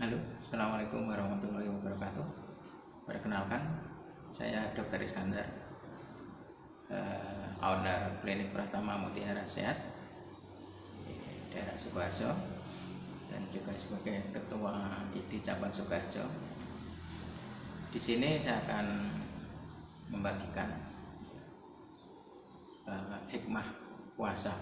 Halo, Assalamualaikum warahmatullahi wabarakatuh. Perkenalkan, saya Dr. Iskandar, owner Klinik Pratama Mutiara Sehat di daerah Sukoharjo dan juga sebagai Ketua ID Cabang Sukoharjo. Di sini saya akan membagikan hikmah puasa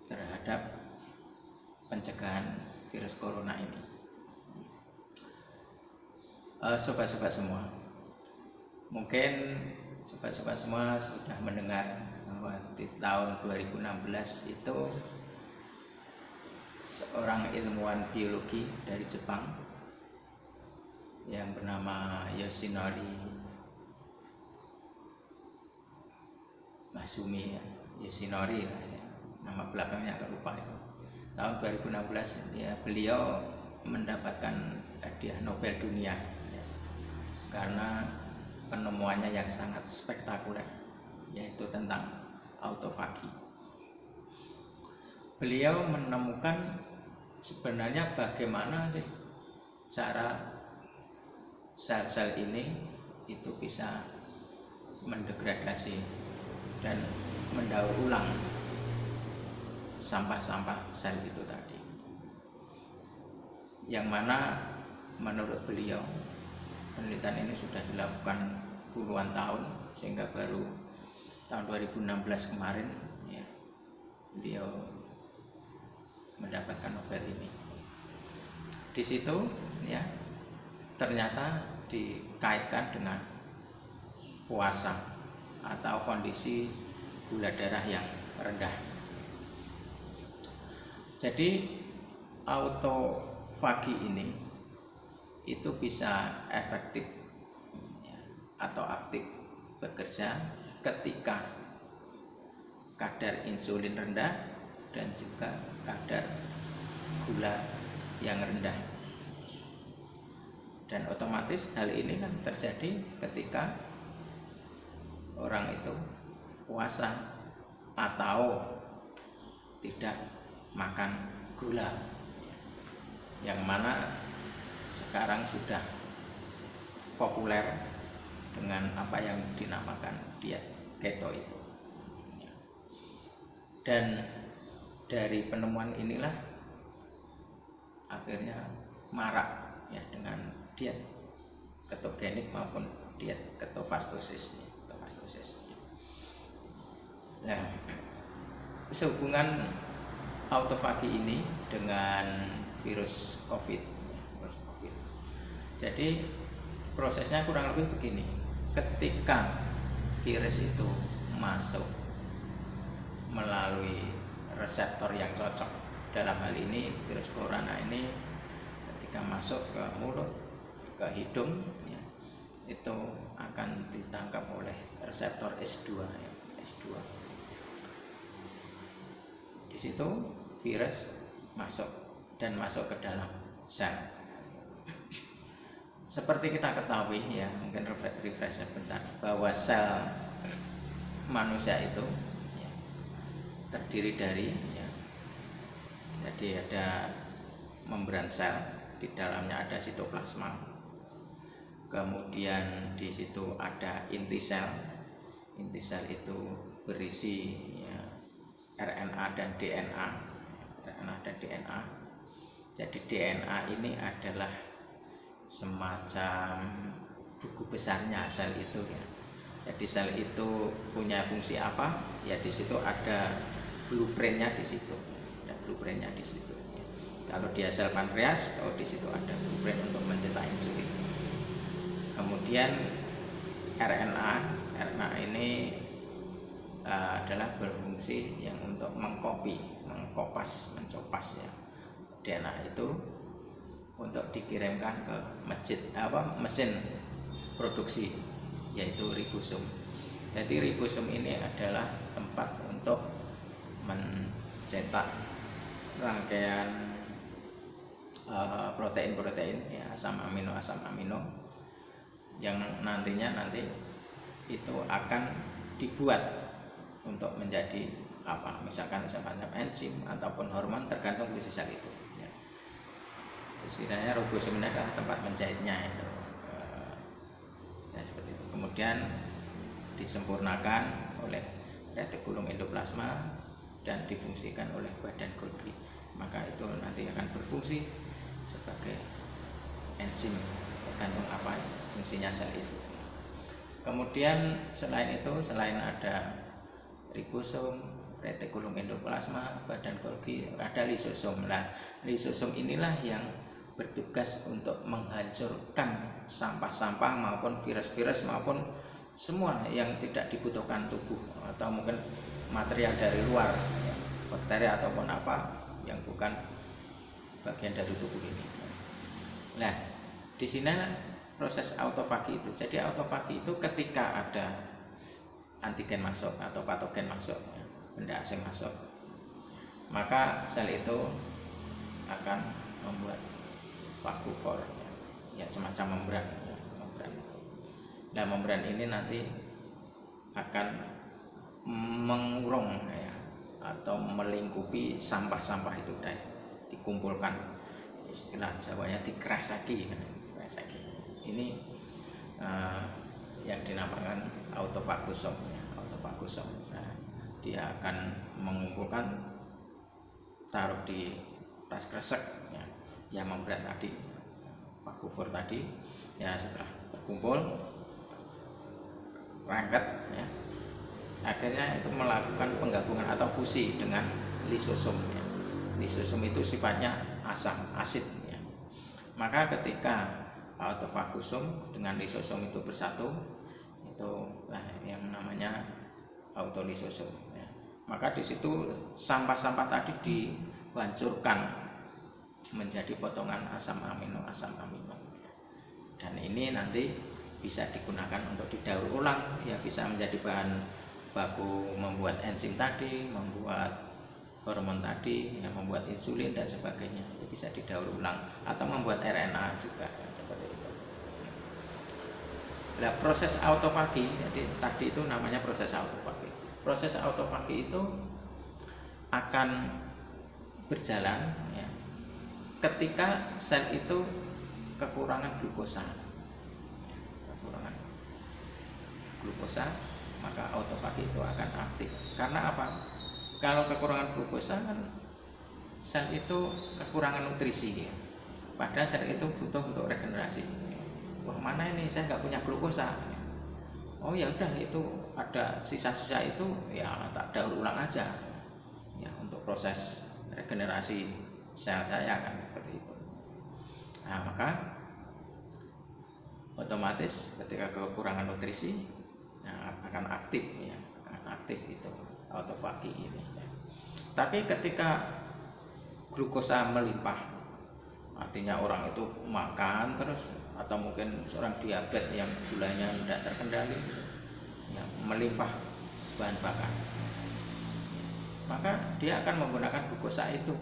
terhadap pencegahan virus corona ini. Sobat-sobat semua, mungkin sobat-sobat semua sudah mendengar bahwa di tahun 2016 itu seorang ilmuwan biologi dari Jepang yang bernama Yoshinori Masumi, Yoshinori, nama belakangnya agak lupa itu. Tahun 2016 beliau mendapatkan hadiah Nobel dunia karena penemuannya yang sangat spektakuler, yaitu tentang autofagi. Beliau menemukan sebenarnya bagaimana sih cara sel-sel ini itu bisa mendegradasi dan mendaur ulang sampah-sampah sel itu tadi, yang mana menurut beliau penelitian ini sudah dilakukan puluhan tahun, sehingga baru tahun 2016 kemarin ya, beliau mendapatkan Nobel ini. Di situ ya ternyata dikaitkan dengan puasa atau kondisi gula darah yang rendah. Jadi autofagi ini itu bisa efektif ya, atau aktif bekerja ketika kadar insulin rendah dan juga kadar gula yang rendah. Dan otomatis hal ini kan terjadi ketika orang itu puasa atau tidak makan gula, yang mana sekarang sudah populer dengan apa yang dinamakan diet keto itu. Dan dari penemuan inilah akhirnya marak ya dengan diet ketogenik maupun diet ketofastosis. Nah, sehubungan autofagi ini dengan virus COVID. Jadi prosesnya kurang lebih begini: ketika virus itu masuk melalui reseptor yang cocok, dalam hal ini virus corona ini ketika masuk ke mulut, ke hidung ya, itu akan ditangkap oleh reseptor S2 ya, S2. Di situ virus masuk dan masuk ke dalam sel. Seperti kita ketahui ya, mungkin refresh sebentar, bahwa sel manusia itu ya, terdiri dari ya, jadi ada membran sel, di dalamnya ada sitoplasma, kemudian di situ ada inti sel. Inti sel itu berisi ya, RNA dan DNA. Jadi DNA ini adalah semacam buku besarnya sel itu ya. Jadi sel itu punya fungsi apa? Ya di situ ada blueprintnya di situ. Ada blueprintnya di situ. Ya. Kalau dia sel pankreas, di situ ada blueprint untuk mencetak insulin. Kemudian RNA ini adalah berfungsi yang untuk mencopas ya DNA itu untuk dikirimkan ke mesin produksi, yaitu ribosom. Jadi ribosom ini adalah tempat untuk mencetak rangkaian protein ya, asam amino yang nantinya itu akan dibuat untuk menjadi apa, misalkan enzim ataupun hormon, tergantung posisi sel itu ya. istilahnya ribosom ini adalah tempat menjahitnya itu. Seperti itu. Kemudian disempurnakan oleh retikulum endoplasma dan difungsikan oleh badan Golgi, maka itu nanti akan berfungsi sebagai enzim, tergantung apa fungsinya sel itu. Kemudian selain itu, selain ada ribosom, retikulum endoplasma, badan Golgi, ada lisosom. Nah, lisosom inilah yang bertugas untuk menghancurkan sampah-sampah maupun virus-virus maupun semua yang tidak dibutuhkan tubuh, atau mungkin material dari luar, bakteri ataupun apa yang bukan bagian dari tubuh ini. Nah, di sini proses autofagi itu. Jadi autofagi itu ketika ada antigen masuk atau patogen masuk, benda asing masuk, maka sel itu akan membuat fagofor, ya semacam membran. Nah, membran ini nanti akan mengurung ya, atau melingkupi sampah-sampah itu dan dikumpulkan, istilah Jawanya dikrasaki. Ini yang dinamakan autofagosom ya, autofagosom. Nah, dia akan mengumpulkan, taruh di tas kresek ya, yang membran tadi, fagofor tadi ya. Setelah berkumpul rangket ya, akhirnya itu melakukan penggabungan atau fusi dengan lisosom ya. Lisosom itu sifatnya asam, asid ya. Maka ketika autofagosom dengan lisosom itu bersatu, itu yang namanya autolisosom ya. Maka di situ sampah-sampah tadi dihancurkan menjadi potongan asam amino dan ini nanti bisa digunakan untuk didaur ulang ya, bisa menjadi bahan baku membuat enzim tadi, membuat hormon tadi, yang membuat insulin dan sebagainya. Itu bisa didaur ulang atau membuat RNA juga seperti itu. Nah, proses autofagi, jadi tadi itu namanya proses autofagi. Proses autofagi itu akan berjalan ya, ketika sel itu kekurangan glukosa. Maka autofagi itu akan aktif. Karena apa? Kalau kekurangan glukosa kan sel itu kekurangan nutrisi ya. Padahal sel itu butuh untuk regenerasi. Wah, mana ini saya nggak punya glukosa. Oh ya udah, itu ada sisa-sisa itu ya tak daur ulang aja ya, untuk proses regenerasi sel saya kan seperti itu. Nah, maka otomatis ketika kekurangan nutrisi akan aktif ya, akan aktif itu autofagi ini ya. Tapi ketika glukosa melimpah, artinya orang itu makan terus, atau mungkin seorang diabetes yang gulanya tidak terkendali ya, melimpah bahan bakar, maka dia akan menggunakan glukosa itu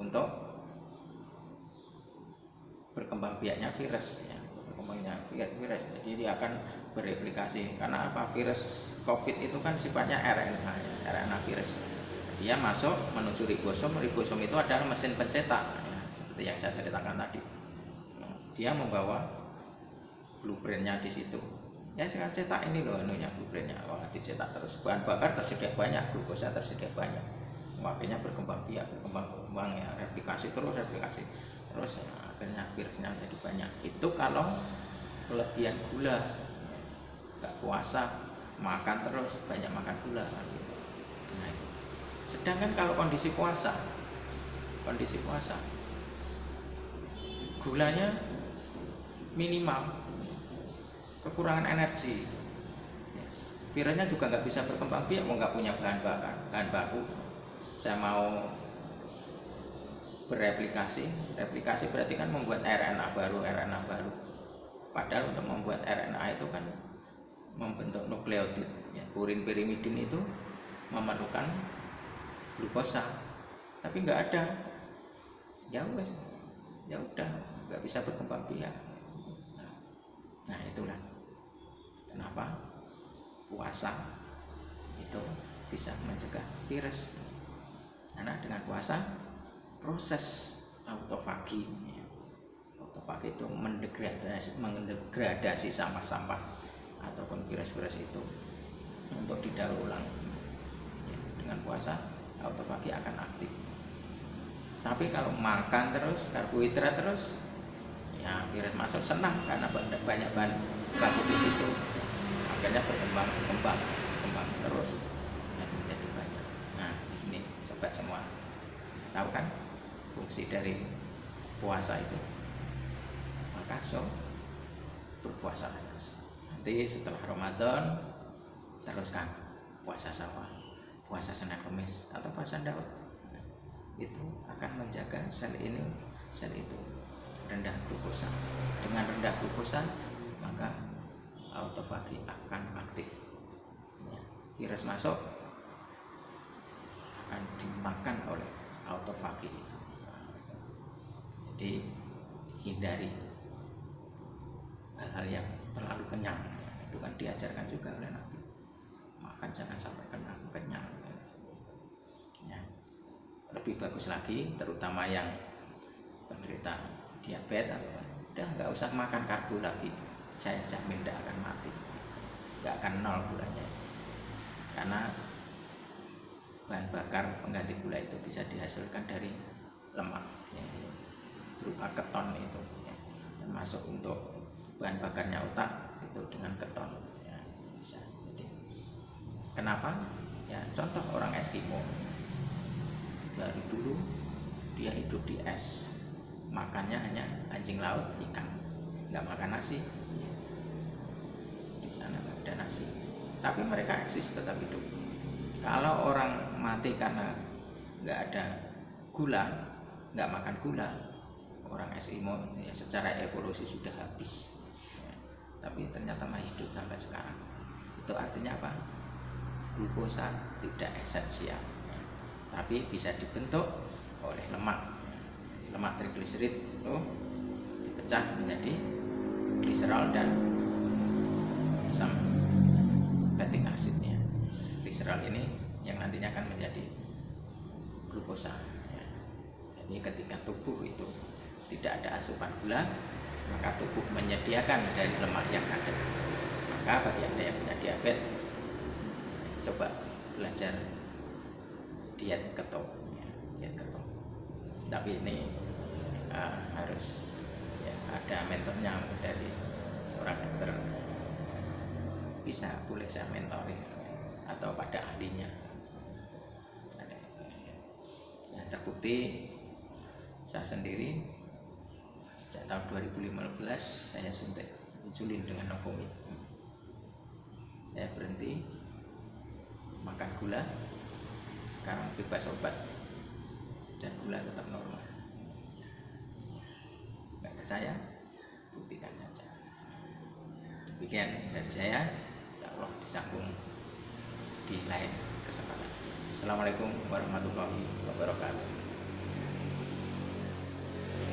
untuk berkembang biaknya virus ya, virus. Jadi dia akan bereplikasi. Karena apa? Virus COVID itu kan sifatnya RNA ya, RNA virus. Dia masuk menuju ribosom. Ribosom itu adalah mesin pencetak ya, seperti yang saya ceritakan tadi. Dia membawa blueprintnya di situ. Ya, saya cetak ini loh anunya, blueprintnya. Wah, dicetak terus. Bahan bakar tersedia banyak, glukosa tersedia banyak. Makanya berkembang biak, berkembang ya, replikasi terus ya, akhirnya virusnya jadi banyak. Itu kalau kelebihan gula, nggak puasa, makan terus, banyak makan gula gitu. Nah, sedangkan kalau kondisi puasa gulanya minimal, kekurangan energi, virusnya juga nggak bisa berkembang biak, mau nggak punya bahan baku. Saya mau bereplikasi berarti kan membuat RNA baru. Padahal untuk membuat RNA itu kan membentuk nukleotid ya, purin pirimidin itu memerlukan glukosa, tapi nggak ada. Ya udah nggak bisa berkembang biak. Nah, itulah kenapa puasa itu bisa mencegah virus, karena dengan puasa proses autofagi. Autofagi itu mendegradasi sampah-sampah ataupun virus-virus itu untuk didaur ulang. Ya, dengan puasa autofagi akan aktif. Tapi kalau makan terus, karbohidrat terus, ya virus masuk senang karena banyak bahan baku di situ. Akhirnya berkembang terus dan menjadi banyak. Nah, di sini sobat semua tahu kan fungsi dari puasa itu. Maka berpuasa terus. Nanti setelah Ramadan teruskan puasa sawal, puasa Senin Kemis atau puasa Daud. Itu akan menjaga sel ini, sel itu rendah glukosa. Dengan rendah glukosa maka autofagi akan aktif. Ya, virus masuk akan dimakan oleh autofagi itu. Jadi hindari hal-hal yang terlalu kenyang. Itu kan diajarkan juga oleh Nabi. Makan jangan sampai kenyang. Ya. Lebih bagus lagi, terutama yang penderita diabetes, udah nggak usah makan karbo lagi. Saya jamin tidak akan mati, nggak akan nol gulanya. Karena bahan bakar pengganti gula itu bisa dihasilkan dari lemak, ya, berupa keton itu, ya. Termasuk untuk bahan bakarnya otak itu dengan keton, ya, bisa. Jadi, kenapa? Ya, contoh orang Eskimo dari dulu dia hidup di es, makannya hanya anjing laut, ikan, nggak makan nasi. Di sana nggak ada nasi, tapi mereka eksis tetap hidup. Kalau orang mati karena nggak ada gula, nggak makan gula, orang Eskimo ya secara evolusi sudah habis, ya. Tapi ternyata masih hidup sampai sekarang. Itu artinya apa? Glukosa tidak esensial, ya. Tapi bisa dibentuk oleh lemak. Lemak trigliserid itu dipecah menjadi gliserol dan asam fatty acidnya. Gliserol ini yang nantinya akan menjadi glukosa, ya. Jadi ketika tubuh itu tidak ada asupan gula, maka tubuh menyediakan dari lemak yang ada. Maka bagi Anda yang punya diabetes, coba belajar diet keto, ya, diet keto. Tapi ini harus, ya, ada mentornya dari seorang dokter. Bisa boleh saya mentoring atau pada ahlinya. Ya, terbukti saya sendiri sejak tahun 2015 saya suntik insulin dengan Novomid. Saya berhenti makan gula, sekarang bebas obat dan gula tetap normal. Nggak percaya, buktikan saja. Demikian dari saya, insya Allah disambung di lain kesempatan. Assalamualaikum warahmatullahi wabarakatuh.